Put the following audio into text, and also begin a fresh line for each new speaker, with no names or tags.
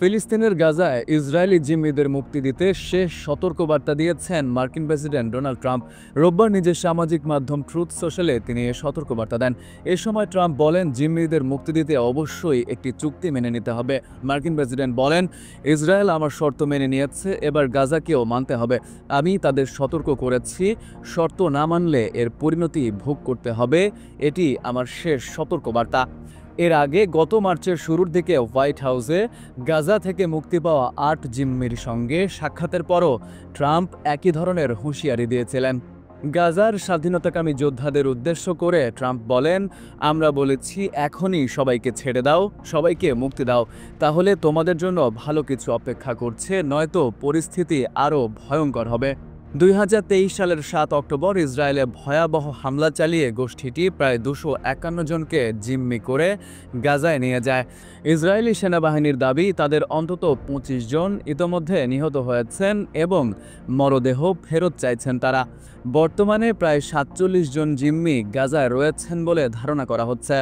ফিলিস্তিনের গাজায় ইসরায়েলি জিম্মিদের মুক্তি দিতে শেষ সতর্কবার্তা দিয়েছেন মার্কিন প্রেসিডেন্ট ডোনাল্ড ট্রাম্প। রোববার নিজের সামাজিক মাধ্যম ট্রুথ সোশ্যালে তিনি এ সতর্কবার্তা দেন। এ সময় ট্রাম্প বলেন, জিম্মিদের মুক্তি দিতে অবশ্যই একটি চুক্তি মেনে নিতে হবে। মার্কিন প্রেসিডেন্ট বলেন, ইসরায়েল আমার শর্ত মেনে নিয়েছে, এবার গাজাকেও মানতে হবে। আমি তাদের সতর্ক করেছি, শর্ত না মানলে এর পরিণতি ভোগ করতে হবে। এটি আমার শেষ সতর্কবার্তা। এর আগে গত মার্চের শুরুর দিকে হোয়াইট হাউসে গাজা থেকে মুক্তি পাওয়া ৮ জিম্মির সঙ্গে সাক্ষাতের পরও ট্রাম্প একই ধরনের হুঁশিয়ারি দিয়েছিলেন। গাজার স্বাধীনতাকামী যোদ্ধাদের উদ্দেশ্য করে ট্রাম্প বলেন, আমরা বলেছি এখনই সবাইকে ছেড়ে দাও, সবাইকে মুক্তি দাও, তাহলে তোমাদের জন্য ভালো কিছু অপেক্ষা করছে, নয়তো পরিস্থিতি আরও ভয়ঙ্কর হবে। ২০২৩ সালের ৭ অক্টোবর ইসরায়েলে ভয়াবহ হামলা চালিয়ে গোষ্ঠীটি প্রায় ২৫১ জনকে জিম্মি করে গাজায় নিয়ে যায়। ইসরায়েলি সেনাবাহিনীর দাবি, তাদের অন্তত ২৫ জন ইতোমধ্যে নিহত হয়েছেন এবং মরদেহ ফেরত চাইছেন তারা। বর্তমানে প্রায় ৪৭ জন জিম্মি গাজায় রয়েছেন বলে ধারণা করা হচ্ছে।